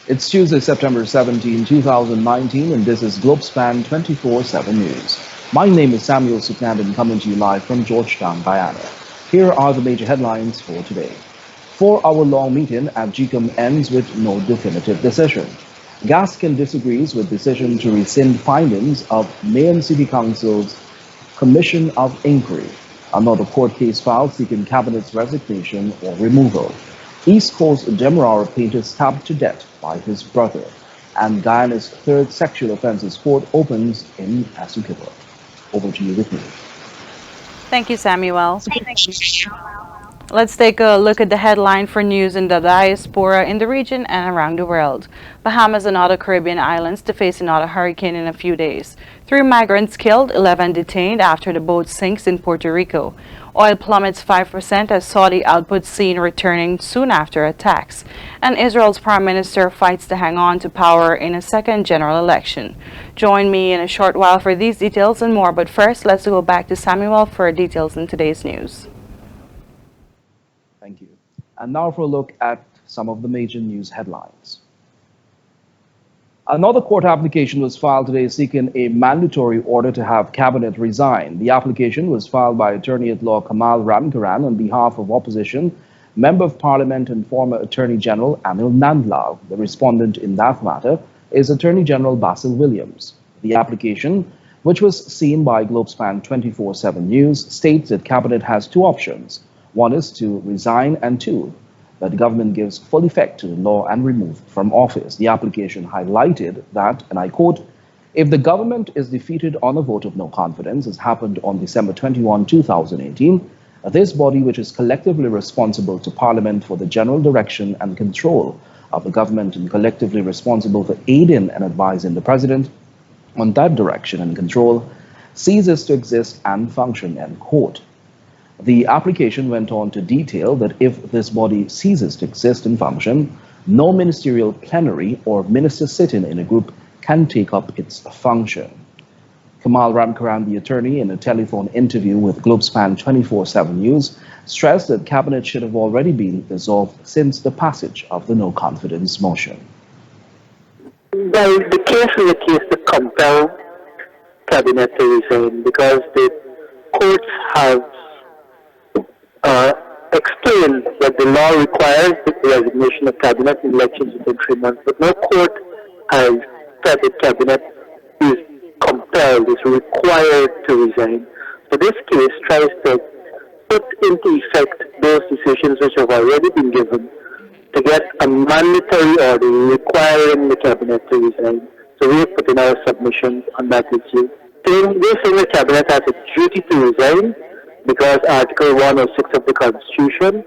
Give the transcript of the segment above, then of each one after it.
It's Tuesday, September 17, 2019, and this is Globespan 24x7 News. My name is Samuel Suknandon, coming to you live from Georgetown, Guyana. Here are the major headlines for today. 4-hour-long meeting at GCOM ends with no definitive decision. Gaskin disagrees with decision to rescind findings of Mayan City Council's Commission of Inquiry. Another court case filed seeking cabinet's resignation or removal. East Coast Demerara painter stabbed to death by his brother. And Guyana's third sexual offences court opens in Essequibo. Over to you with me. Thank you, Samuel. Let's take a look at the headline for news in the diaspora in the region and around the world. Bahamas and other Caribbean islands to face another hurricane in a few days. 3 migrants killed, 11 detained after the boat sinks in Puerto Rico. Oil plummets 5% as Saudi output seen returning soon after attacks. And Israel's prime minister fights to hang on to power in a second general election. Join me in a short while for these details and more, but first let's go back to Samuel for details in today's news. Thank you. And now for a look at some of the major news headlines. Another court application was filed today seeking a mandatory order to have cabinet resign. The application was filed by attorney at law Kamal Ramkaran on behalf of opposition, Member of Parliament and former Attorney General Anil Nandlal. The respondent in that matter is Attorney General Basil Williams. The application, which was seen by Globespan 24x7 News, states that cabinet has two options. One is to resign, and two, that the government gives full effect to the law and remove from office. The application highlighted that, and I quote, if the government is defeated on a vote of no confidence, as happened on December 21, 2018, this body, which is collectively responsible to Parliament for the general direction and control of the government and collectively responsible for aiding and advising the President on that direction and control, ceases to exist and function, end quote. The application went on to detail that if this body ceases to exist and function, no ministerial plenary or minister sitting in a group can take up its function. Kamal Ramkaran, the attorney, in a telephone interview with Globespan 24x7 News, stressed that cabinet should have already been dissolved since the passage of the no confidence motion. Well, the case is a case to compel cabinet to resign because the courts have explained that the law requires the resignation of cabinet in elections within 3 months, but no court has said that cabinet is compelled, is required to resign. So this case tries to put into effect those decisions which have already been given to get a mandatory order requiring the cabinet to resign. So we have put in our submissions on that issue. We're saying the cabinet has a duty to resign, because Article 106 of the Constitution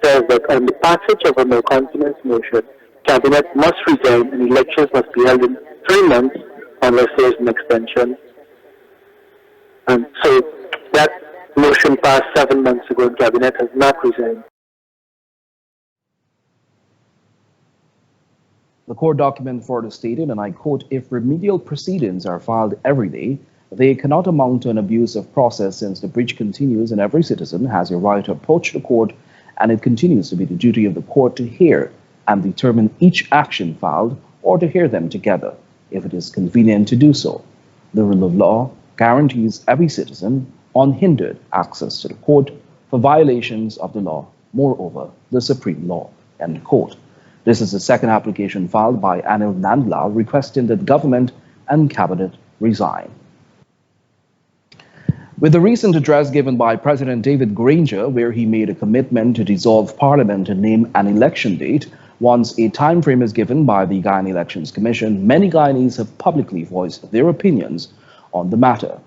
says that on the passage of a no confidence motion, cabinet must resign and elections must be held in 3 months unless there is an extension. And so that motion passed 7 months ago and cabinet has not resigned. The court document further stated, and I quote, if remedial proceedings are filed every day, they cannot amount to an abuse of process since the breach continues and every citizen has a right to approach the court, and it continues to be the duty of the court to hear and determine each action filed or to hear them together if it is convenient to do so. The rule of law guarantees every citizen unhindered access to the court for violations of the law, moreover, the supreme law, end quote. This is the second application filed by Anil Nandlal requesting that government and cabinet resign. With the recent address given by President David Granger, where he made a commitment to dissolve Parliament and name an election date once a time frame is given by the Guyana Elections Commission, many Guyanese have publicly voiced their opinions on the matter.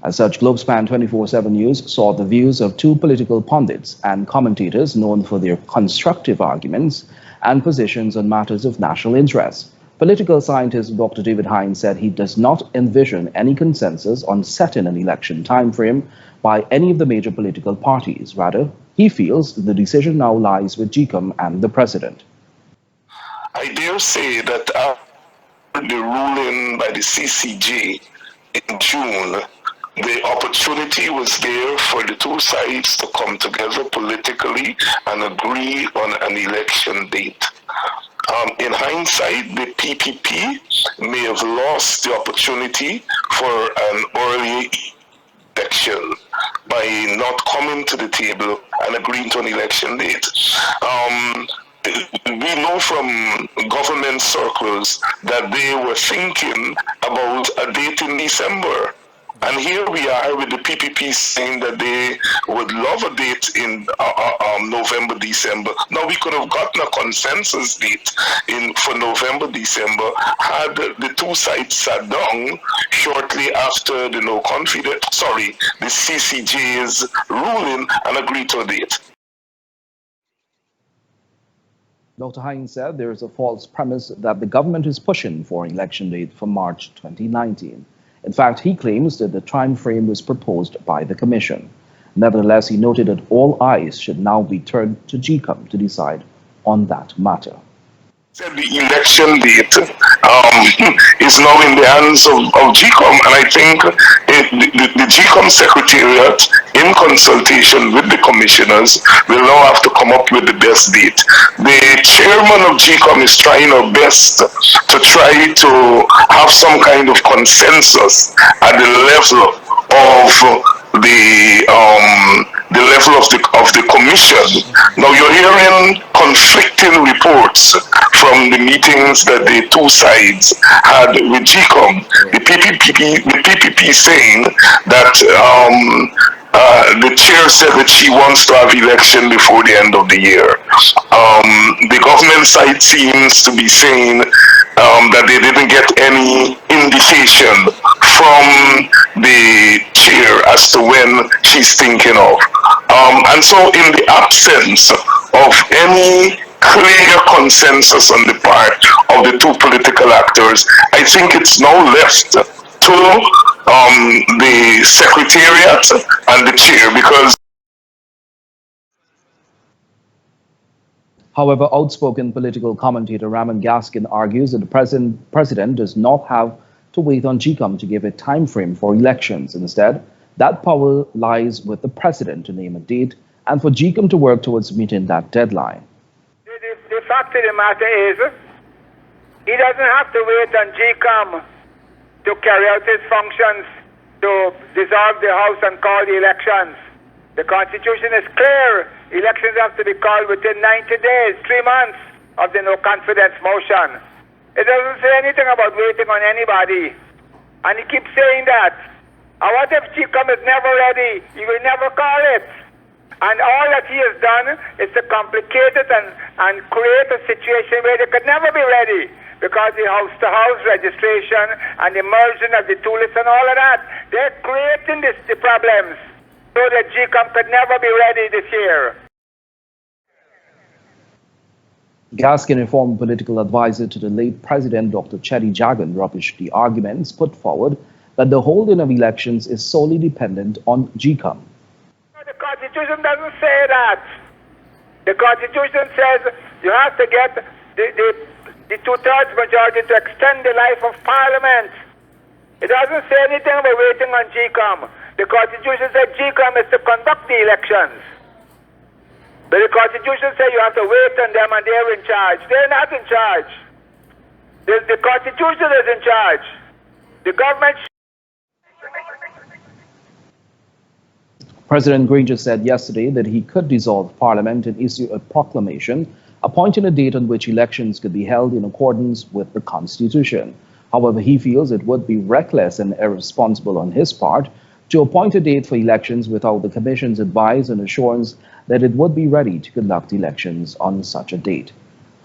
As such, Globespan 24x7 News saw the views of two political pundits and commentators known for their constructive arguments and positions on matters of national interest. Political scientist Dr. David Hines said he does not envision any consensus on setting an election timeframe by any of the major political parties. Rather, he feels the decision now lies with GCOM and the president. I dare say that after the ruling by the CCJ in June, the opportunity was there for the two sides to come together politically and agree on an election date. In hindsight, the PPP may have lost the opportunity for an early election by not coming to the table and agreeing to an election date. We know from government circles that they were thinking about a date in December. And here we are with the PPP saying that they would love a date in November, December. Now, we could have gotten a consensus date for November, December had the two sides sat down shortly after the the CCJ's ruling and agreed to a date. Dr. Hines said there is a false premise that the government is pushing for an election date for March 2019. In fact, he claims that the time frame was proposed by the Commission. Nevertheless, he noted that all eyes should now be turned to GCOM to decide on that matter. The election date is now in the hands of GCOM, and I think the GCOM Secretariat, in consultation with the commissioners, will now have to come up with the best date. The chairman of GCOM is trying our best to try to have some kind of consensus at the level of the level of the commission. Now you're hearing conflicting reports from the meetings that the two sides had with GCOM. The PPP saying that the chair said that she wants to have election before the end of the year. The government side seems to be saying that they didn't get any indication from the chair as to when she's thinking of. And so in the absence of any clear consensus on the part of the two political actors, I think it's now left to the secretariat and the chair, because However, outspoken political commentator Raman Gaskin argues that the president does not have to wait on GCOM to give a time frame for elections. Instead, that power lies with the president to name a date and for GCOM to work towards meeting that deadline. The fact of the matter is, he doesn't have to wait on GCOM to carry out his functions to dissolve the House and call the elections. The Constitution is clear. Elections have to be called within 90 days, 3 months of the no confidence motion. It doesn't say anything about waiting on anybody. And he keeps saying that. And what if GCOM is never ready? He will never call it. And all that he has done is to complicate it and create a situation where they could never be ready, because the house-to-house registration and the merging of the two lists and all of that, they're creating the problems so that GCOM could never be ready this year. Gaskin, a former political advisor to the late President Dr. Chetty Jagan, rubbished the arguments put forward that the holding of elections is solely dependent on GCOM. The Constitution doesn't say that. The Constitution says you have to get the two-thirds majority to extend the life of Parliament. It doesn't say anything about waiting on GCOM. The Constitution says GCOM is to conduct the elections. But the Constitution says you have to wait on them and they're in charge. They're not in charge. The Constitution is in charge. The government... President Granger said yesterday that he could dissolve Parliament and issue a proclamation appointing a date on which elections could be held in accordance with the Constitution. However, he feels it would be reckless and irresponsible on his part to appoint a date for elections without the Commission's advice and assurance that it would be ready to conduct elections on such a date.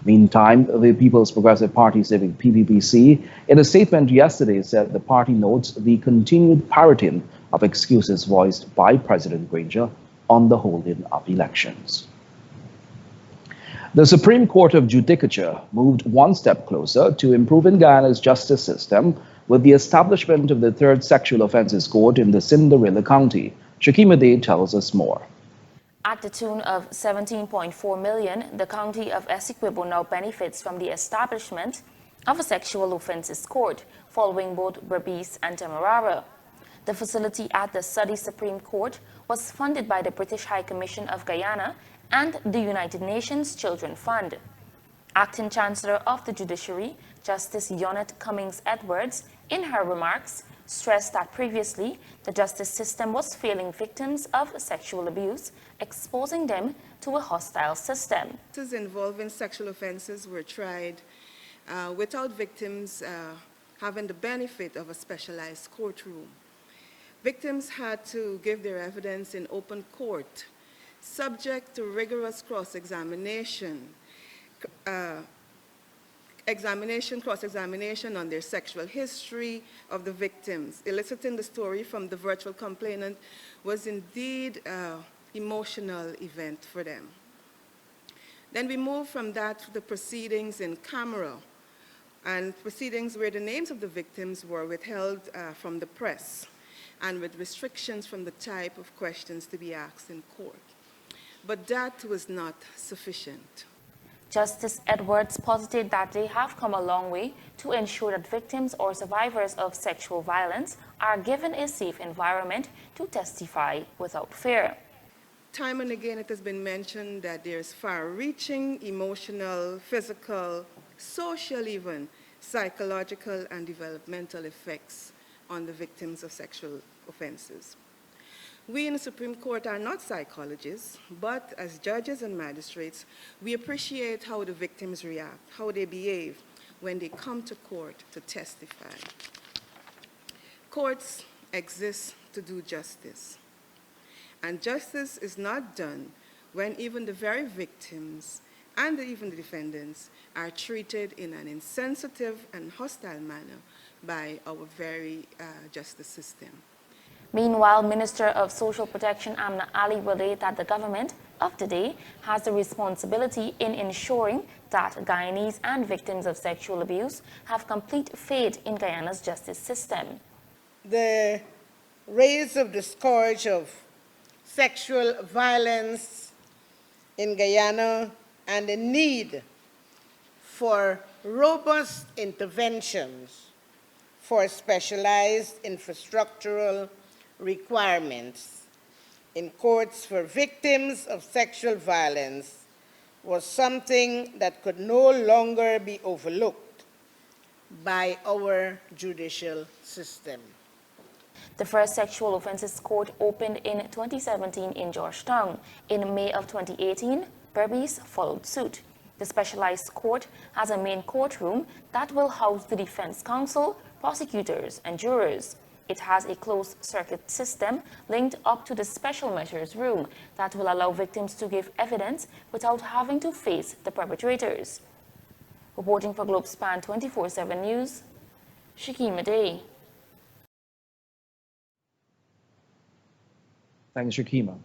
Meantime, the People's Progressive Party Civic PPPC, in a statement yesterday, said the party notes the continued parroting of excuses voiced by President Granger on the holding of elections. The Supreme Court of Judicature moved one step closer to improving Guyana's justice system with the establishment of the Third Sexual Offences Court in the Cinderella County. Shakima Day tells us more. At the tune of $17.4 million, the county of Essequibo now benefits from the establishment of a sexual offences court following both Berbice and Demerara. The facility at the Suddy Supreme Court was funded by the British High Commission of Guyana and the United Nations Children Fund. Acting Chancellor of the Judiciary, Justice Yonet Cummings-Edwards, in her remarks, stressed that previously the justice system was failing victims of sexual abuse, exposing them to a hostile system. Cases involving sexual offenses were tried without victims having the benefit of a specialized courtroom. Victims had to give their evidence in open court, subject to rigorous cross-examination, cross-examination on their sexual history of the victims. Eliciting the story from the virtual complainant was indeed an emotional event for them. Then we moved from that to the proceedings in camera, and proceedings where the names of the victims were withheld from the press, and with restrictions from the type of questions to be asked in court. But that was not sufficient. Justice Edwards posited that they have come a long way to ensure that victims or survivors of sexual violence are given a safe environment to testify without fear. Time and again it has been mentioned that there's far-reaching emotional, physical, social even, psychological and developmental effects on the victims of sexual offenses. We in the Supreme Court are not psychologists, but as judges and magistrates, we appreciate how the victims react, how they behave when they come to court to testify. Courts exist to do justice, and justice is not done when even the very victims and even the defendants are treated in an insensitive and hostile manner by our very justice system. Meanwhile, Minister of Social Protection Amna Ali relayed that the government of the day has the responsibility in ensuring that Guyanese and victims of sexual abuse have complete faith in Guyana's justice system. The raise of the scourge of sexual violence in Guyana and the need for robust interventions for specialized infrastructural requirements in courts for victims of sexual violence was something that could no longer be overlooked by our judicial system. The first sexual offenses court opened in 2017 in Georgetown. In May of 2018, Berbice followed suit. The specialized court has a main courtroom that will house the defense counsel, prosecutors, and jurors. It has a closed-circuit system linked up to the special measures room that will allow victims to give evidence without having to face the perpetrators. Reporting for Globespan 24x7 News, Shakima Day. Thanks, Shakima.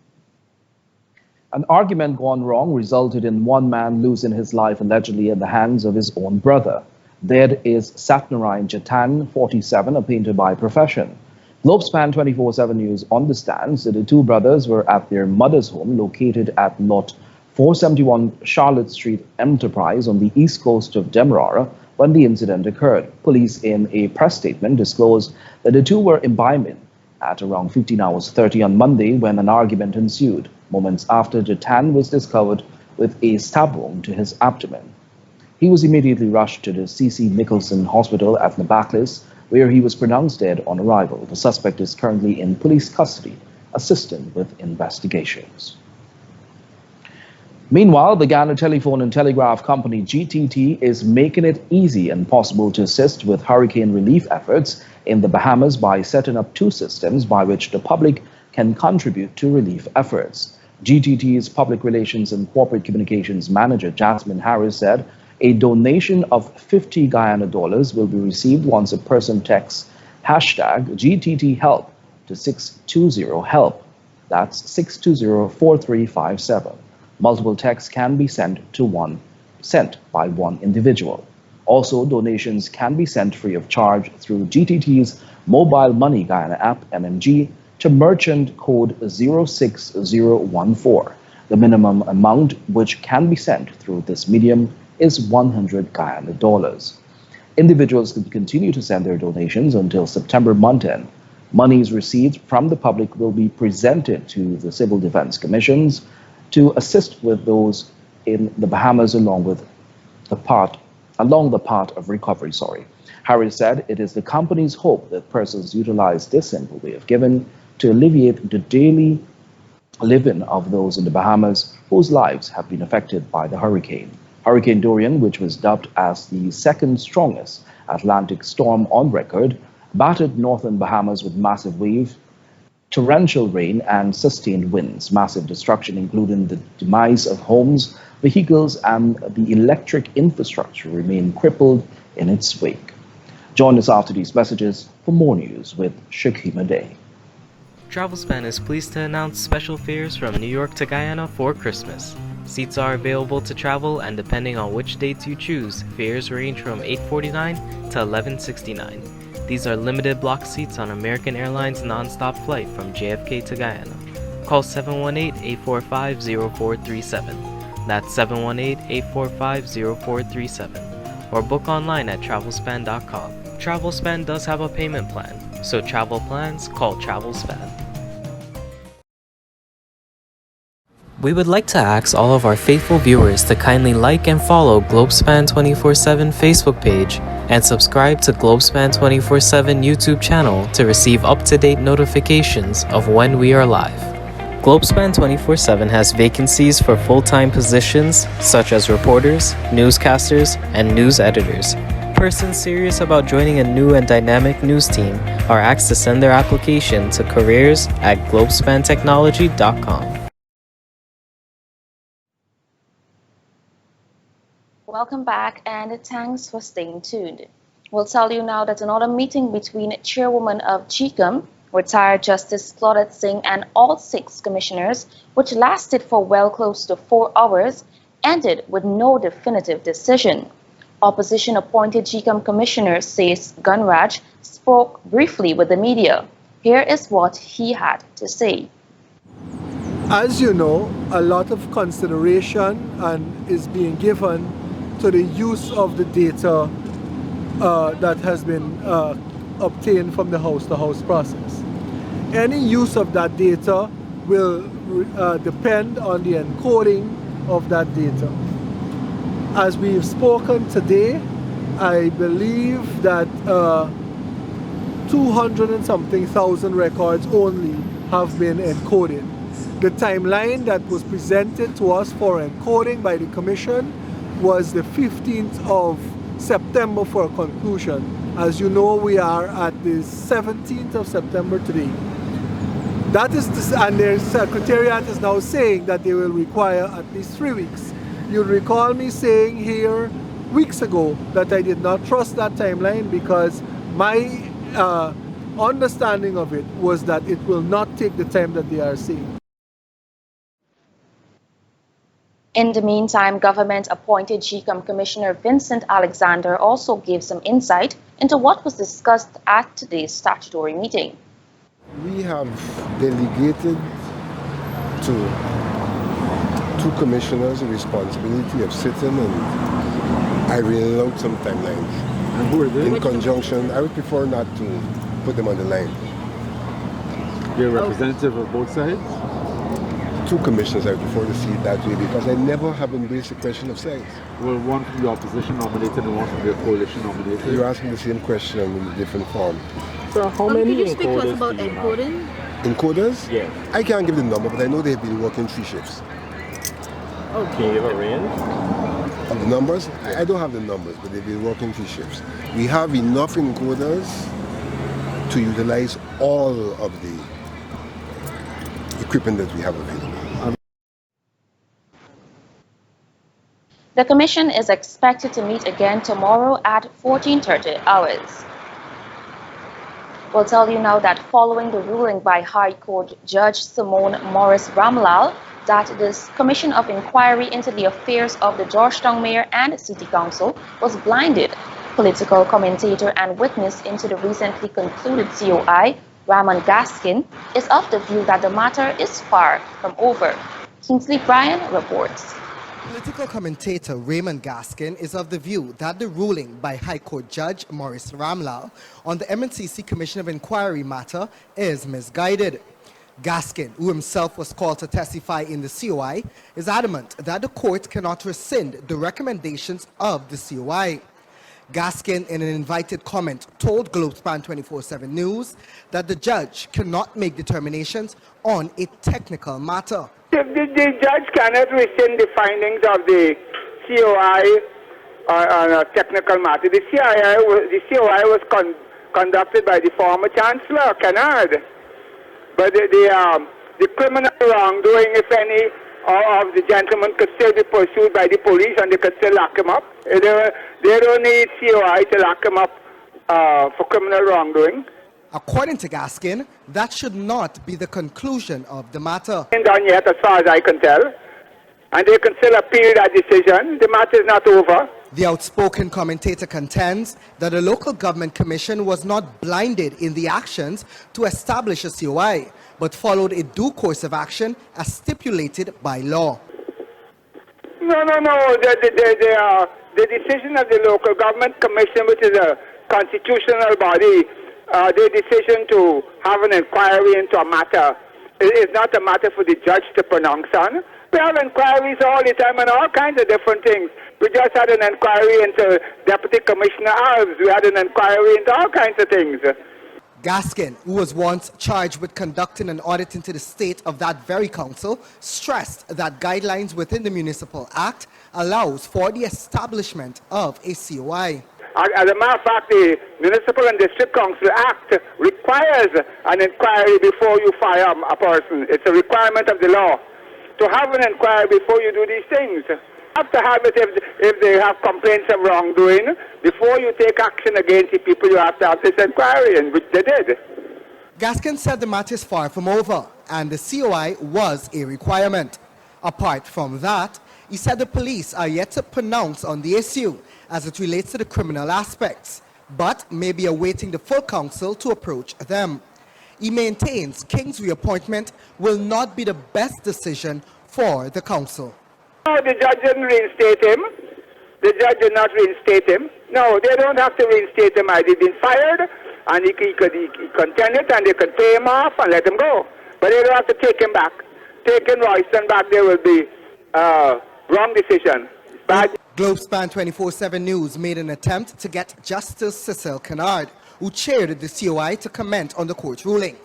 An argument gone wrong resulted in one man losing his life allegedly at the hands of his own brother. Dead is Satnarayan Jatan, 47, a painter by profession. Globespan 24x7 News understands that the two brothers were at their mother's home located at lot 471 Charlotte Street Enterprise on the east coast of Demerara when the incident occurred. Police in a press statement disclosed that the two were imbibing at around 15 hours 30 on Monday when an argument ensued, moments after Jatan was discovered with a stab wound to his abdomen. He was immediately rushed to the C.C. Nicholson Hospital at Nabaklis, where he was pronounced dead on arrival. The suspect is currently in police custody, assisting with investigations. Meanwhile, the Ghana Telephone and Telegraph Company GTT is making it easy and possible to assist with hurricane relief efforts in the Bahamas by setting up two systems by which the public can contribute to relief efforts. GTT's Public Relations and Corporate Communications Manager Jasmine Harris said a donation of $50 Guyana will be received once a person texts hashtag GTT help to 620-HELP. That's 620-4357. Multiple texts can be sent by one individual. Also, donations can be sent free of charge through GTT's Mobile Money Guyana app, MMG, to merchant code 06014. The minimum amount which can be sent through this medium is $100 Guyana. Individuals can continue to send their donations until September month end. Monies received from the public will be presented to the Civil Defense Commissions to assist with those in the Bahamas along with along the path of recovery. Harris said it is the company's hope that persons utilize this simple way of giving to alleviate the daily living of those in the Bahamas whose lives have been affected by the hurricane. Hurricane Dorian, which was dubbed as the second strongest Atlantic storm on record, battered northern Bahamas with massive waves, torrential rain, and sustained winds. Massive destruction, including the demise of homes, vehicles, and the electric infrastructure, remain crippled in its wake. Join us after these messages for more news with Shakima Day. Globespan is pleased to announce special fares from New York to Guyana for Christmas. Seats are available to travel, and depending on which dates you choose, fares range from $8.49 to $11.69. These are limited block seats on American Airlines non-stop flight from JFK to Guyana. Call 718-845-0437. That's 718-845-0437. Or book online at travelspan.com. Travelspan does have a payment plan, so travel plans, call Travelspan. We would like to ask all of our faithful viewers to kindly like and follow Globespan 24x7 Facebook page and subscribe to Globespan 24x7 YouTube channel to receive up-to-date notifications of when we are live. Globespan 24x7 has vacancies for full-time positions such as reporters, newscasters, and news editors. Persons serious about joining a new and dynamic news team are asked to send their application to careers@globespantechnology.com. Welcome back, and thanks for staying tuned. We'll tell you now that another meeting between Chairwoman of GCOM, retired Justice Claudette Singh, and all 6 commissioners, which lasted for well close to 4 hours, ended with no definitive decision. Opposition-appointed GCOM Commissioner Says Gunraj spoke briefly with the media. Here is what he had to say. As you know, a lot of consideration is being given to the use of the data that has been obtained from the house-to-house process. Any use of that data will depend on the encoding of that data. As we've spoken today, I believe that 200 and something thousand records only have been encoded. The timeline that was presented to us for encoding by the Commission was the 15th of September for a conclusion. As you know, we are at the 17th of September today. That is, and their Secretariat is now saying that they will require at least 3 weeks. You'll recall me saying here weeks ago that I did not trust that timeline because my understanding of it was that it will not take the time that they are saying. In the meantime, government-appointed GCOM Commissioner Vincent Alexander also gave some insight into what was discussed at today's statutory meeting. We have delegated to 2 commissioners the responsibility of sitting, and I really out some timelines. And who are they? In conjunction, I would prefer not to put them on the line. You're a representative of both sides? 2 commissioners, I would prefer to see it that way because I never have embraced the question of sides. Well, one from the opposition nominated and one from the coalition nominated. You're asking the same question in a different form. So how many could you speak to us encoders about do you encoding? Encoders? Yes. I can't give the number, but I know they've been working 3 shifts. Okay, you have a range? Of the numbers? I don't have the numbers, but they've been working 3 shifts. We have enough encoders to utilize all of the equipment that we have available. The Commission is expected to meet again tomorrow at 14:30 hours. We'll tell you now that following the ruling by High Court Judge Simone Morris Ramlal that this Commission of Inquiry into the affairs of the Georgetown Mayor and City Council was blinded, political commentator and witness into the recently concluded COI, Raymond Gaskin, is of the view that the matter is far from over. Kingsley Bryan reports. Political commentator Raymond Gaskin is of the view that the ruling by High Court Judge Morris Ramlal on the MNCC Commission of Inquiry matter is misguided. Gaskin, who himself was called to testify in the COI, is adamant that the court cannot rescind the recommendations of the COI. Gaskin, in an invited comment, told Globespan 24x7 News that the judge cannot make determinations on a technical matter. The judge cannot rescind the findings of the COI on a technical matter. The COI was conducted by the former Chancellor, Kennard. But the criminal wrongdoing, if any, of the gentleman could still be pursued by the police and they could still lock him up. They don't need COI to lock him up for criminal wrongdoing. According to Gaskin, that should not be the conclusion of the matter. Ain't done yet, as far as I can tell. And they can still appeal that decision. The matter is not over. The outspoken commentator contends that the local government commission was not blinded in the actions to establish a COI, but followed a due course of action as stipulated by law. No. The decision of the local government commission, which is a constitutional body, the decision to have an inquiry into a matter is not a matter for the judge to pronounce on. We have inquiries all the time on all kinds of different things. We just had an inquiry into Deputy Commissioner Alves. We had an inquiry into all kinds of things. Gaskin, who was once charged with conducting an audit into the state of that very council, stressed that guidelines within the Municipal Act allows for the establishment of a COI. As a matter of fact, the Municipal and District Council Act requires an inquiry before you fire a person. It's a requirement of the law to have an inquiry before you do these things. You have to have it if they have complaints of wrongdoing. Before you take action against the people, you have to have this inquiry, and which they did. Gaskin said the matter is far from over, and the COI was a requirement. Apart from that, he said the police are yet to pronounce on the issue as it relates to the criminal aspects, but may be awaiting the full council to approach them. He maintains King's reappointment will not be the best decision for the council. No, the judge didn't reinstate him. The judge did not reinstate him. No, they don't have to reinstate him. He's been fired, and he contend it, and they could pay him off and let him go. But they don't have to take him back. Taking Royston back, there will be wrong decision. Bad. Globespan 24x7 News made an attempt to get Justice Cecil Kennard, who chaired the COI, to comment on the court ruling,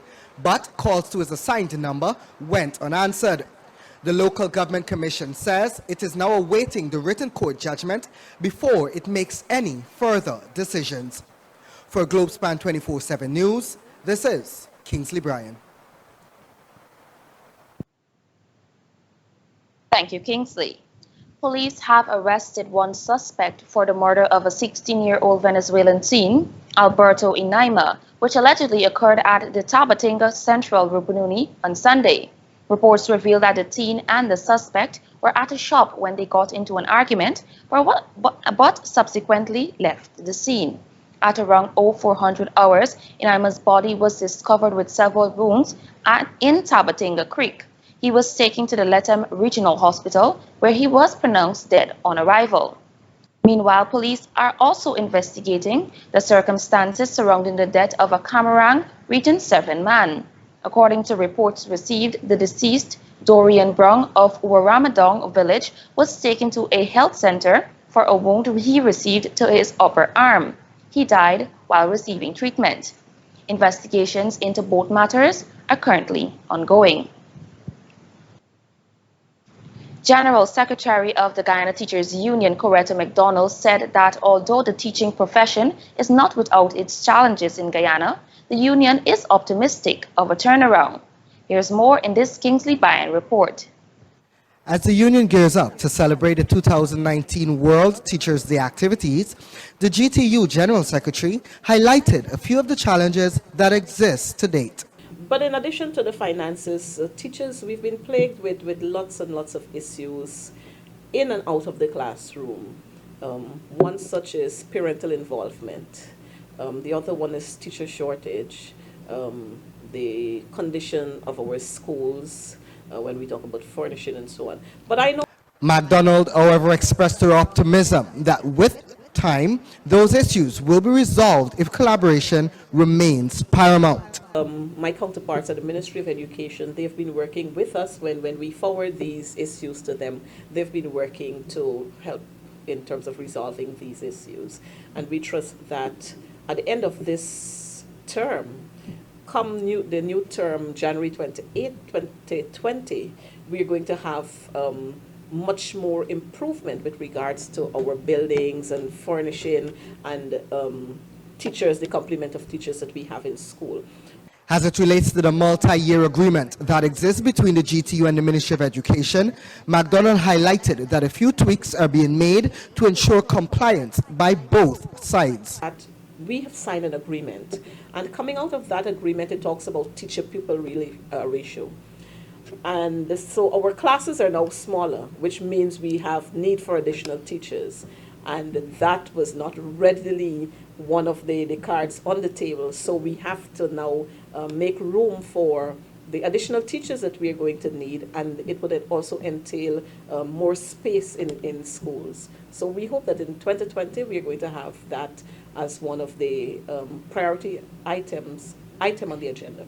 but calls to his assigned number went unanswered. The local government commission says it is now awaiting the written court judgment before it makes any further decisions. For Globespan 24x7 News, this is Kingsley Bryan. Thank you, Kingsley. Police have arrested one suspect for the murder of a 16-year-old Venezuelan teen, Alberto Inaima, which allegedly occurred at the Tabatinga Central Rubununi on Sunday. Reports reveal that the teen and the suspect were at a shop when they got into an argument, but subsequently left the scene. At around 0400 hours, Inaima's body was discovered with several wounds in Tabatinga Creek. He was taken to the Lethem Regional Hospital, where he was pronounced dead on arrival. Meanwhile, police are also investigating the circumstances surrounding the death of a Camarang Region 7 man. According to reports received, the deceased, Dorian Brong of Waramadong village, was taken to a health center for a wound he received to his upper arm. He died while receiving treatment. Investigations into both matters are currently ongoing. General Secretary of the Guyana Teachers Union, Coretta McDonald, said that although the teaching profession is not without its challenges in Guyana, the union is optimistic of a turnaround. Here's more in this Kingsley Bryan report. As the union gears up to celebrate the 2019 World Teachers' Day activities, the GTU General Secretary highlighted a few of the challenges that exist to date. But in addition to the finances, teachers, we've been plagued with lots and lots of issues in and out of the classroom. One such is parental involvement. The other one is teacher shortage, the condition of our schools, when we talk about furnishing and so on. But I know McDonald, however, expressed her optimism that with time, those issues will be resolved if collaboration remains paramount. My counterparts at the Ministry of Education, they've been working with us when we forward these issues to them. They've been working to help in terms of resolving these issues. And we trust that at the end of this term, come the new term, January 28, 2020, we are going to have much more improvement with regards to our buildings and furnishing and teachers, the complement of teachers that we have in school. As it relates to the multi-year agreement that exists between the GTU and the Ministry of Education, MacDonald highlighted that a few tweaks are being made to ensure compliance by both sides. We have signed an agreement, and coming out of that agreement, it talks about teacher-pupil ratio. And so our classes are now smaller, which means we have need for additional teachers. And that was not readily one of the cards on the table. So we have to now make room for the additional teachers that we are going to need, and it would also entail more space in schools. So we hope that in 2020 we are going to have that as one of the priority item on the agenda.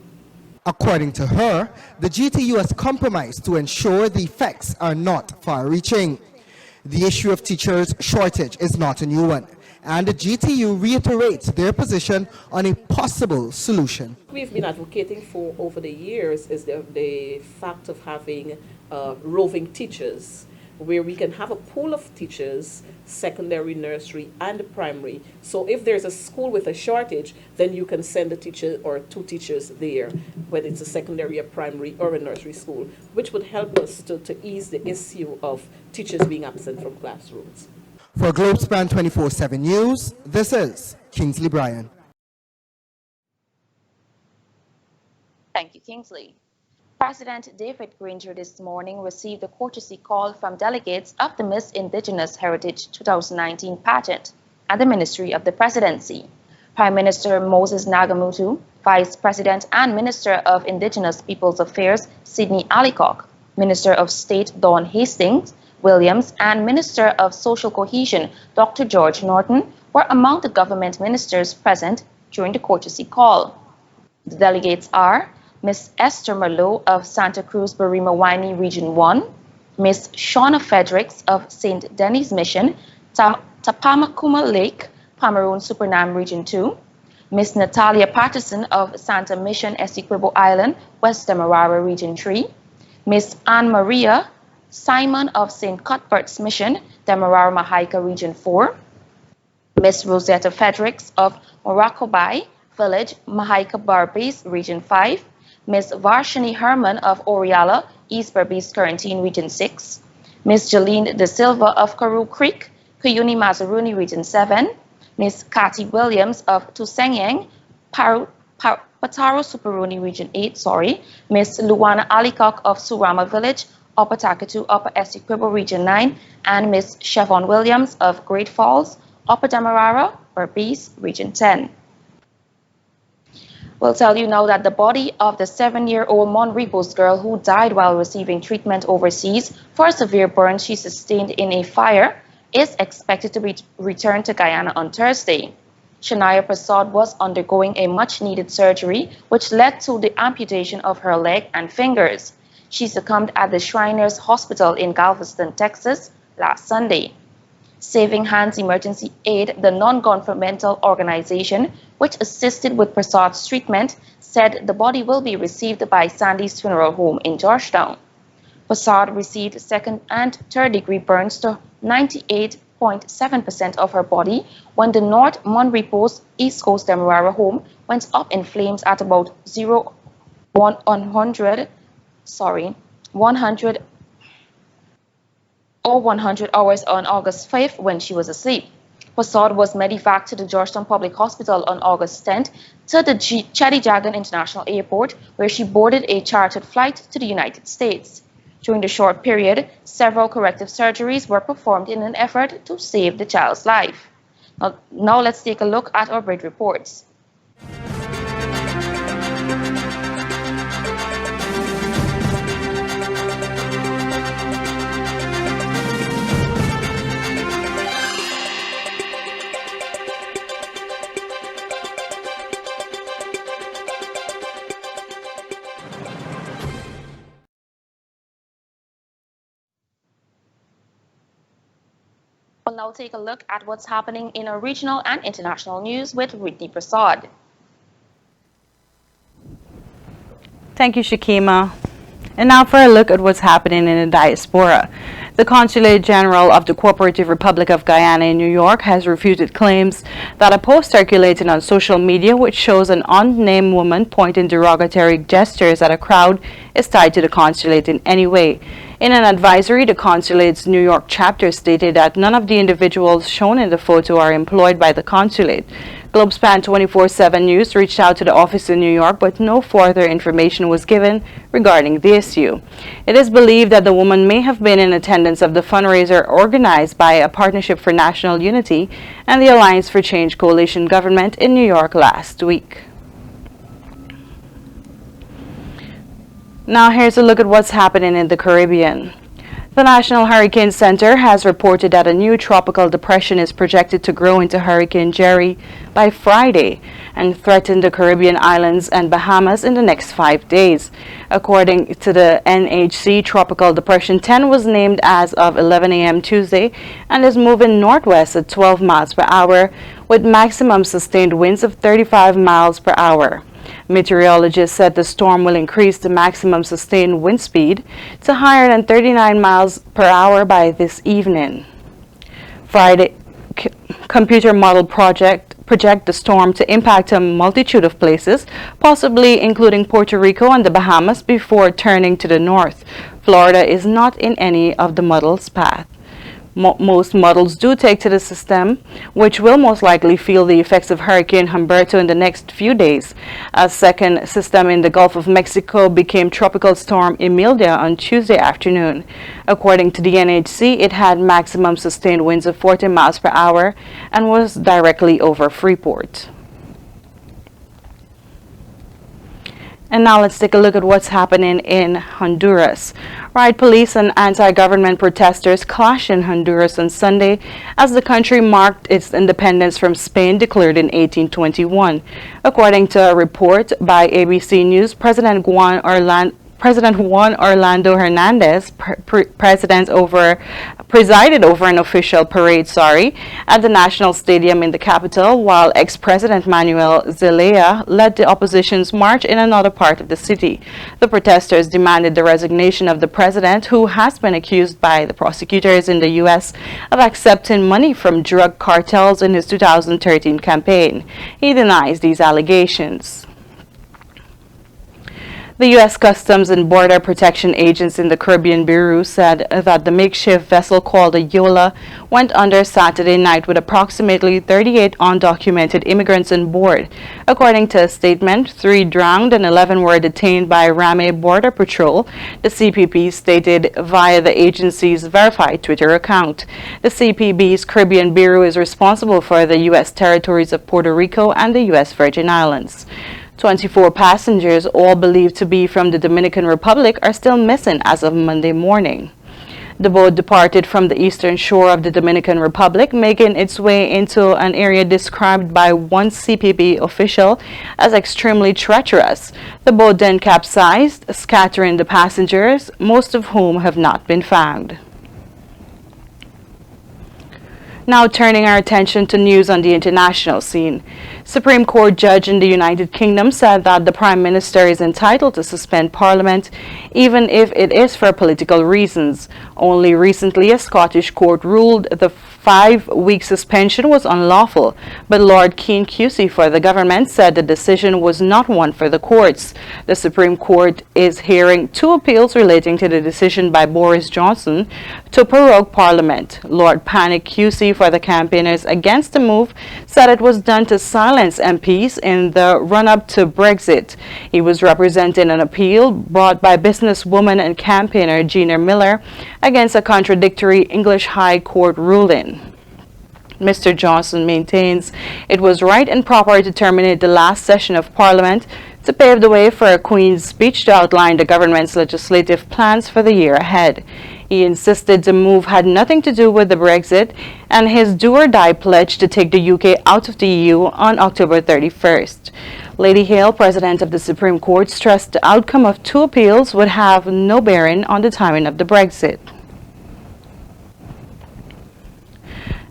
According to her, the GTU has compromised to ensure the effects are not far-reaching. The issue of teachers' shortage is not a new one, and the GTU reiterates their position on a possible solution. We've been advocating for over the years is the fact of having roving teachers, where we can have a pool of teachers, secondary, nursery, and primary. So if there's a school with a shortage, then you can send a teacher or two teachers there, whether it's a secondary, a primary, or a nursery school, which would help us to ease the issue of teachers being absent from classrooms. For Globespan 24x7 News, this is Kingsley Bryan. Thank you, Kingsley. President David Granger this morning received a courtesy call from delegates of the Miss Indigenous Heritage 2019 pageant at the Ministry of the Presidency. Prime Minister Moses Nagamutu, Vice President and Minister of Indigenous Peoples Affairs Sidney Alicock, Minister of State Dawn Hastings Williams, and Minister of Social Cohesion Dr. George Norton were among the government ministers present during the courtesy call. The delegates are Ms. Esther Merlot of Santa Cruz Barima Winey Region 1, Ms. Shauna Fredericks of St. Denis Mission, Tapamakuma Lake, Pomeroon Supernam Region 2, Ms. Natalia Patterson of Santa Mission Essequibo Island, West Demerara Region 3, Ms. Anne Maria Simon of St. Cuthbert's Mission, Demerara Mahaika Region 4, Ms. Rosetta Fredericks of Moroccobai Village, Mahaika Barbase Region 5, Ms. Varshini Herman of Oriala, East Berbice Quarantine Region 6, Ms. Jolene De Silva of Carew Creek, Kuyuni Mazaruni Region 7, Ms. Cathy Williams of Tusengyang, Pataro Superuni Region 8, Ms. Luana Alicock of Surama Village, Upper Takatu, Upper Essequibo Region 9, and Ms. Chevon Williams of Great Falls, Upper Demerara, Berbice Region 10. We'll tell you now that the body of the 7-year-old Monrepos girl who died while receiving treatment overseas for a severe burn she sustained in a fire is expected to be returned to Guyana on Thursday. Shania Prasad was undergoing a much-needed surgery which led to the amputation of her leg and fingers. She succumbed at the Shriners Hospital in Galveston, Texas last Sunday. Saving Hands Emergency Aid, the non-governmental organization which assisted with Prasad's treatment, said the body will be received by Sandy's Funeral Home in Georgetown. Prasad received second and third degree burns to 98.7% of her body when the North Monrepos East Coast Demerara home went up in flames at about 100 hours on August 5th when she was asleep. Prasad was medevaced to the Georgetown Public Hospital on August 10th to the Cheddi Jagan International Airport, where she boarded a chartered flight to the United States. During the short period, several corrective surgeries were performed in an effort to save the child's life. Now let's take a look at our bridge reports. We'll now take a look at what's happening in our regional and international news with Whitney Prasad. Thank you, Shakima. And now for a look at what's happening in the diaspora. The Consulate General of the Cooperative Republic of Guyana in New York has refuted claims that a post circulated on social media which shows an unnamed woman pointing derogatory gestures at a crowd is tied to the consulate in any way. In an advisory, the consulate's New York chapter stated that none of the individuals shown in the photo are employed by the consulate. Globespan 24x7 News reached out to the office in New York, but no further information was given regarding the issue. It is believed that the woman may have been in attendance of the fundraiser organized by a Partnership for National Unity and the Alliance for Change coalition government in New York last week. Now here's a look at what's happening in the Caribbean. The National Hurricane Center has reported that a new tropical depression is projected to grow into Hurricane Jerry by Friday and threaten the Caribbean islands and Bahamas in the next 5 days. According to the NHC, Tropical Depression 10 was named as of 11 a.m. Tuesday and is moving northwest at 12 miles per hour with maximum sustained winds of 35 miles per hour. Meteorologists said the storm will increase the maximum sustained wind speed to higher than 39 miles per hour by this evening. Friday, computer model project the storm to impact a multitude of places, possibly including Puerto Rico and the Bahamas, before turning to the north. Florida is not in any of the model's path. Most models do take to the system, which will most likely feel the effects of Hurricane Humberto in the next few days. A second system in the Gulf of Mexico became Tropical Storm Emilia on Tuesday afternoon. According to the NHC, it had maximum sustained winds of 40 miles per hour and was directly over Freeport. And now let's take a look at what's happening in Honduras. Riot police and anti-government protesters clashed in Honduras on Sunday as the country marked its independence from Spain, declared in 1821. According to a report by ABC News, President Juan Orlando Hernandez presided over an official parade at the National Stadium in the capital, while ex-President Manuel Zelaya led the opposition's march in another part of the city. The protesters demanded the resignation of the president, who has been accused by the prosecutors in the U.S. of accepting money from drug cartels in his 2013 campaign. He denies these allegations. The U.S. Customs and Border Protection agents in the Caribbean Bureau said that the makeshift vessel called the Yola went under Saturday night with approximately 38 undocumented immigrants on board. According to a statement, 3 drowned and 11 were detained by Rame Border Patrol, the CPP stated via the agency's verified Twitter account. The CPB's Caribbean Bureau is responsible for the U.S. territories of Puerto Rico and the U.S. Virgin Islands. 24 passengers, all believed to be from the Dominican Republic, are still missing as of Monday morning. The boat departed from the eastern shore of the Dominican Republic, making its way into an area described by one CPB official as extremely treacherous. The boat then capsized, scattering the passengers, most of whom have not been found. Now turning our attention to news on the international scene. Supreme Court judge in the United Kingdom said that the Prime Minister is entitled to suspend Parliament even if it is for political reasons. Only recently a Scottish court ruled the 5-week suspension was unlawful, but Lord Keane QC for the government said the decision was not one for the courts. The Supreme Court is hearing 2 appeals relating to the decision by Boris Johnson to prorogue Parliament. Lord Panic QC for the campaigners against the move said it was done to silence MPs in the run-up to Brexit. He was representing an appeal brought by businesswoman and campaigner Gina Miller against a contradictory English High Court ruling. Mr. Johnson maintains it was right and proper to terminate the last session of Parliament to pave the way for a Queen's speech to outline the government's legislative plans for the year ahead. He insisted the move had nothing to do with the Brexit and his do-or-die pledge to take the UK out of the EU on October 31st. Lady Hale, President of the Supreme Court, stressed the outcome of 2 appeals would have no bearing on the timing of the Brexit.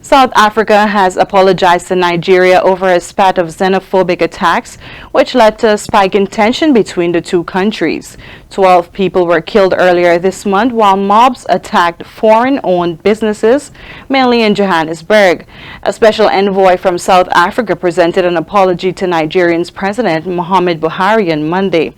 South Africa has apologized to Nigeria over a spat of xenophobic attacks, which led to a spike in tension between the two countries. 12 people were killed earlier this month while mobs attacked foreign-owned businesses, mainly in Johannesburg. A special envoy from South Africa presented an apology to Nigerian's President Muhammadu Buhari on Monday.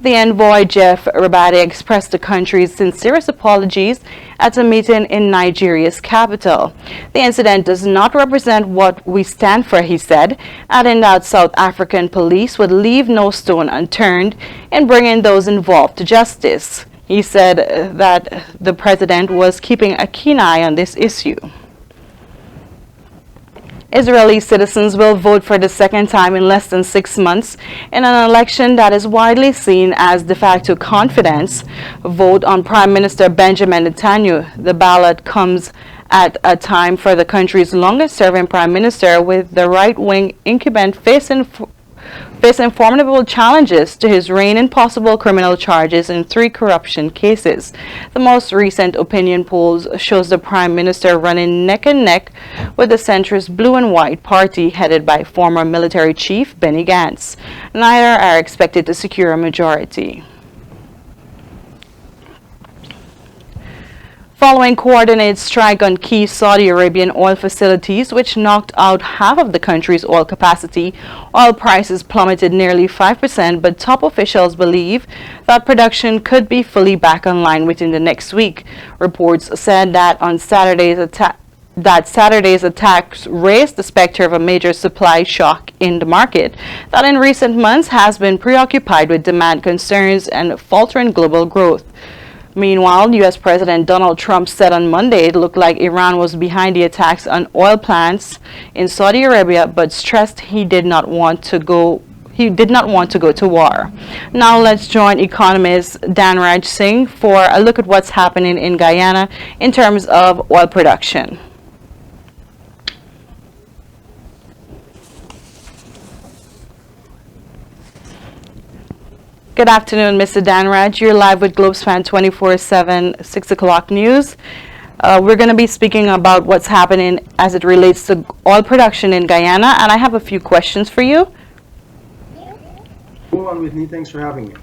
The envoy, Jeff Rabadi, expressed the country's sincerest apologies at a meeting in Nigeria's capital. The incident does not represent what we stand for, he said, adding that South African police would leave no stone unturned in bringing those involved to justice. He said that the president was keeping a keen eye on this issue. Israeli citizens will vote for the second time in less than 6 months in an election that is widely seen as de facto confidence vote on Prime Minister Benjamin Netanyahu. The ballot comes at a time for the country's longest-serving prime minister, with the right-wing incumbent facing formidable challenges to his reign and possible criminal charges in 3 corruption cases. The most recent opinion polls shows the prime minister running neck and neck with the centrist Blue and White party headed by former military chief Benny Gantz. Neither are expected to secure a majority. Following coordinated strike on key Saudi Arabian oil facilities, which knocked out half of the country's oil capacity, oil prices plummeted nearly 5%, but top officials believe that production could be fully back online within the next week. Reports said that on Saturday's attacks raised the specter of a major supply shock in the market that in recent months has been preoccupied with demand concerns and faltering global growth. Meanwhile, U.S. President Donald Trump said on Monday it looked like Iran was behind the attacks on oil plants in Saudi Arabia, but stressed he did not want to go to war. Now let's join economist Danraj Singh for a look at what's happening in Guyana in terms of oil production. Good afternoon, Mr. Danraj. You're live with Globespan 24x7, 6 o'clock news. We're going to be speaking about what's happening as it relates to oil production in Guyana, and I have a few questions for you. Go on, Whitney. Thanks for having me.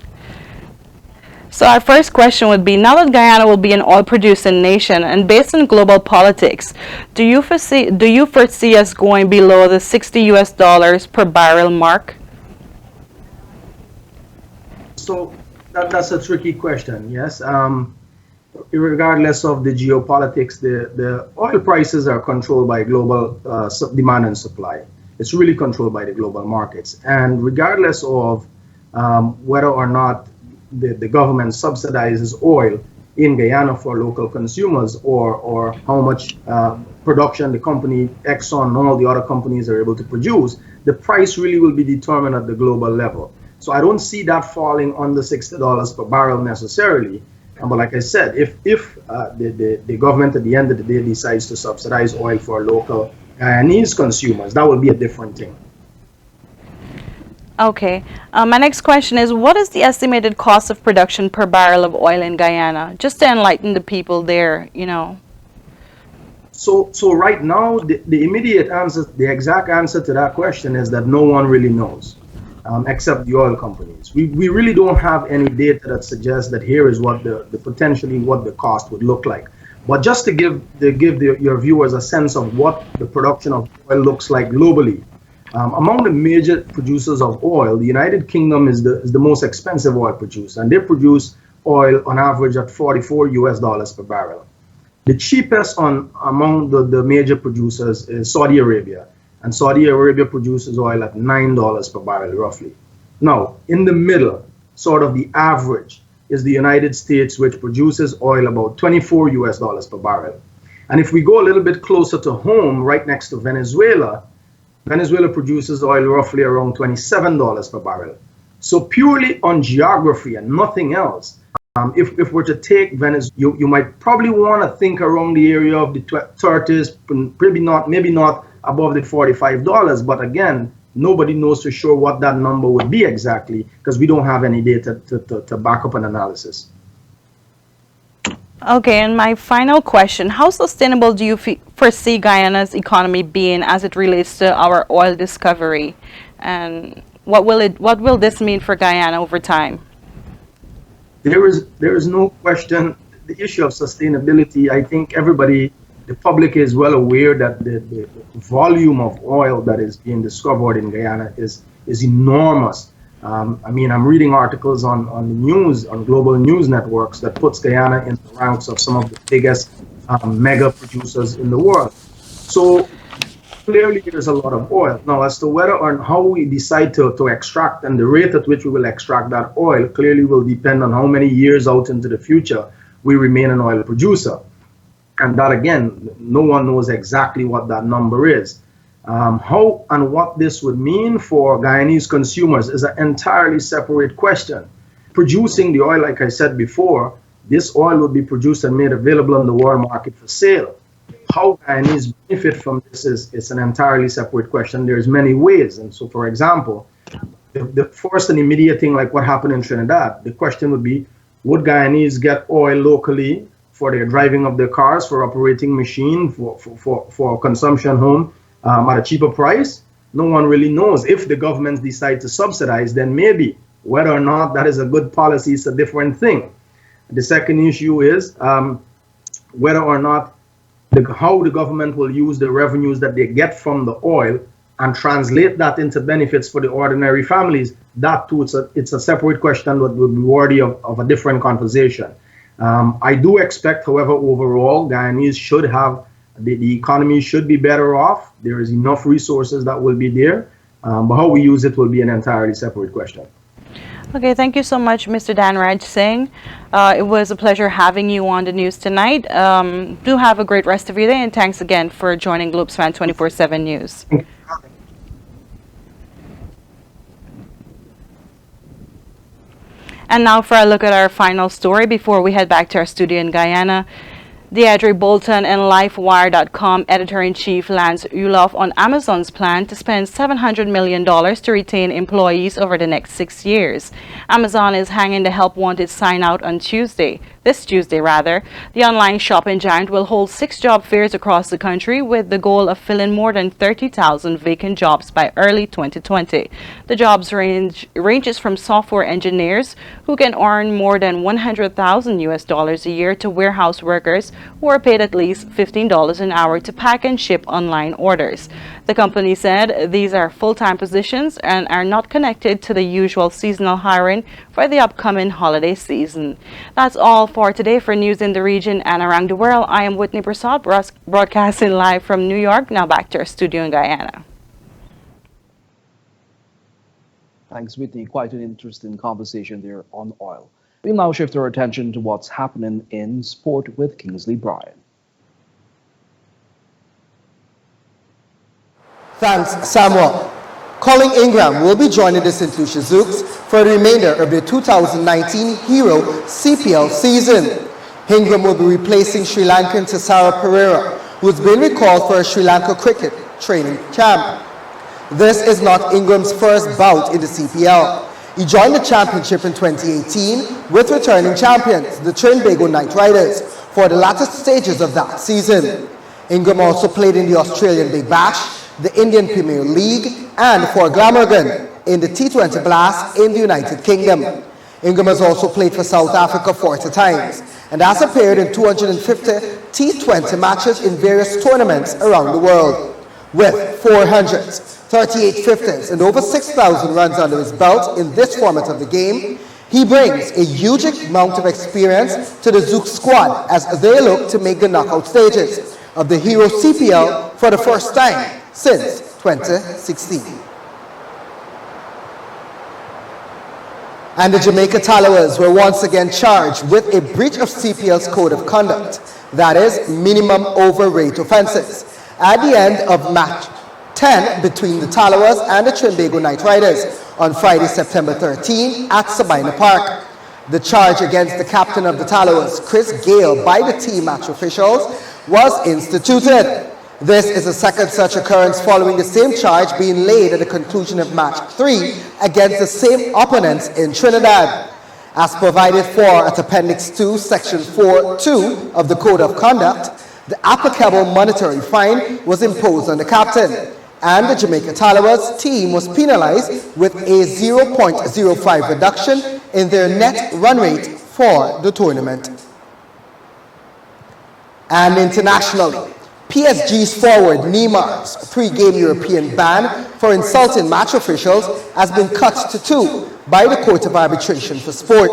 So our first question would be, now that Guyana will be an oil-producing nation, and based on global politics, do you foresee us going below the $60 per barrel mark? So that's a tricky question, yes. Regardless of the geopolitics, the oil prices are controlled by global demand and supply. It's really controlled by the global markets. And regardless of whether or not the government subsidizes oil in Guyana for local consumers, or how much production the company Exxon and all the other companies are able to produce, the price really will be determined at the global level. So I don't see that falling under $60 per barrel necessarily. But like I said, if the government at the end of the day decides to subsidize oil for local Guyanese consumers, that will be a different thing. Okay. My next question is, what is the estimated cost of production per barrel of oil in Guyana? Just to enlighten the people there, you know. So right now, the immediate answer, the exact answer to that question is that no one really knows. Except the oil companies. We really don't have any data that suggests that here is what potentially what the cost would look like. But just to give your viewers a sense of what the production of oil looks like globally, among the major producers of oil, the United Kingdom is the most expensive oil producer, and they produce oil on average at $44 per barrel. The cheapest among the major producers is Saudi Arabia. And Saudi Arabia produces oil at $9 per barrel, roughly. Now, in the middle, sort of the average, is the United States, which produces oil about $24 per barrel. And if we go a little bit closer to home, right next to Venezuela, Venezuela produces oil roughly around $27 per barrel. So purely on geography and nothing else, if we're to take Venezuela, you might probably want to think around the area of the 30s, maybe not above the $45, but again, nobody knows for sure what that number would be exactly, because we don't have any data to back up an analysis. Okay, and my final question, how sustainable do you foresee Guyana's economy being as it relates to our oil discovery? And what will this mean for Guyana over time? There is no question. The issue of sustainability, I think everybody, the public is well aware that the volume of oil that is being discovered in Guyana is enormous. I mean, I'm reading articles on the news, on global news networks that puts Guyana in the ranks of some of the biggest mega producers in the world. So clearly there's a lot of oil. Now, as to whether or how we decide to extract and the rate at which we will extract that oil clearly will depend on how many years out into the future we remain an oil producer. And that, again, no one knows exactly what that number is. How and what this would mean for Guyanese consumers is an entirely separate question. Producing the oil, like I said before, this oil would be produced and made available on the world market for sale. How Guyanese benefit from this is an entirely separate question. There's many ways. And so, for example, the first and immediate thing, like what happened in Trinidad, the question would be, would Guyanese get oil locally for their driving of their cars, for operating machine, for consumption home at a cheaper price? No one really knows. If the governments decide to subsidize, then maybe. Whether or not that is a good policy is a different thing. The second issue is whether or not how the government will use the revenues that they get from the oil and translate that into benefits for the ordinary families. That too, it's a separate question that would be worthy of a different conversation. I do expect, however, overall, Guyanese should have, the economy should be better off. There is enough resources that will be there, but how we use it will be an entirely separate question. Okay, thank you so much, Mr. Danraj Singh. It was a pleasure having you on the news tonight. Do have a great rest of your day, and thanks again for joining Globespan 24x7 News. And now for a look at our final story before we head back to our studio in Guyana. Deidre Bolton and LifeWire.com editor-in-chief Lance Ulof on Amazon's plan to spend $700 million to retain employees over the next 6 years. Amazon is hanging the help wanted sign out on this Tuesday. The online shopping giant will hold 6 job fairs across the country with the goal of filling more than 30,000 vacant jobs by early 2020. The jobs ranges from software engineers who can earn more than $100,000 a year to warehouse workers who are paid at least $15 an hour to pack and ship online orders. The company said these are full-time positions and are not connected to the usual seasonal hiring for the upcoming holiday season. That's all for today. For news in the region and around the world, I am Whitney Prasad, broadcasting live from New York. Now back to our studio in Guyana. Thanks, Whitney. Quite an interesting conversation there on oil. We'll now shift our attention to what's happening in sport with Kingsley Bryan. Thanks, Samuel. Colin Ingram will be joining the St. Lucia Zouks for the remainder of the 2019 Hero CPL season. Ingram will be replacing Sri Lankan Tisara Pereira, who's been recalled for a Sri Lanka cricket training camp. This is not Ingram's first bout in the CPL. He joined the championship in 2018 with returning champions, the Trinbago Knight Riders, for the latter stages of that season. Ingram also played in the Australian Big Bash, the Indian Premier League, and for Glamorgan in the T20 Blast in the United Kingdom. Ingram has also played for South Africa 40 times and has appeared in 250 T20 matches in various tournaments around the world. With 400, 38 50s, and over 6,000 runs under his belt in this format of the game, he brings a huge amount of experience to the Zouk squad as they look to make the knockout stages of the Hero CPL for the first time since 2016. And the Jamaica Tallowers were once again charged with a breach of CPL's code of conduct, that is, minimum over rate offenses, at the end of match 10 between the Tallowers and the Trinbago Knight Riders on Friday, September 13 at Sabina Park. The charge against the captain of the Tallowers, Chris Gale, by the team match officials was instituted. This is the second such occurrence following the same charge being laid at the conclusion of match 3 against the same opponents in Trinidad. As provided for at Appendix 2, Section 4.2 of the Code of Conduct, the applicable monetary fine was imposed on the captain, and the Jamaica Tallawahs team was penalized with a 0.05 reduction in their net run rate for the tournament. And internationally, PSG's forward Neymar's three-game European ban for insulting match officials has been cut to 2 by the Court of Arbitration for Sport.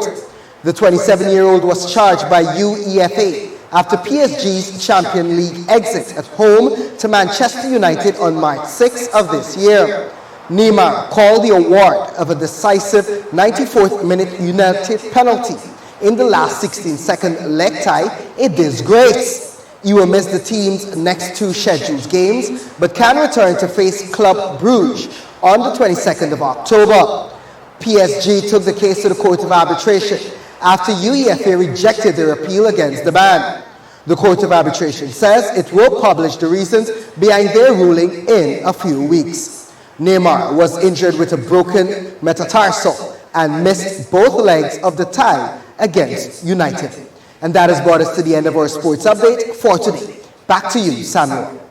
The 27-year-old was charged by UEFA after PSG's Champions League exit at home to Manchester United on March 6 of this year. Neymar called the award of a decisive 94th minute United penalty in the last 16-second leg tie a disgrace. He will miss the team's next 2 scheduled games, but can return to face Club Brugge on the 22nd of October. PSG took the case to the Court of Arbitration after UEFA rejected their appeal against the ban. The Court of Arbitration says it will publish the reasons behind their ruling in a few weeks. Neymar was injured with a broken metatarsal and missed both legs of the tie against United. And that has brought us to the end of our sports update for today. Back to you, Samuel.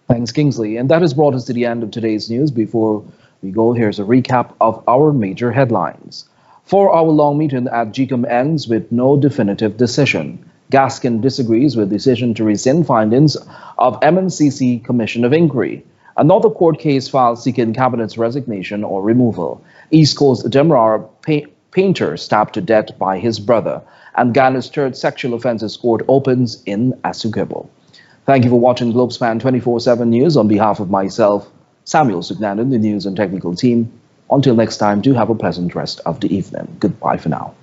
Thanks, Kingsley. And that has brought us to the end of today's news. Before we go, here's a recap of our major headlines. 4-hour-long meeting at GCOM ends with no definitive decision. Gaskin disagrees with decision to rescind findings of MNCC Commission of Inquiry. Another court case filed seeking cabinet's resignation or removal. East Coast Demerara painter stabbed to death by his brother. And Ghana's third sexual offences court opens in Asukebo. Thank you for watching Globespan 24x7 News. On behalf of myself, Samuel Sugnandan, the news and technical team. Until next time, do have a pleasant rest of the evening. Goodbye for now.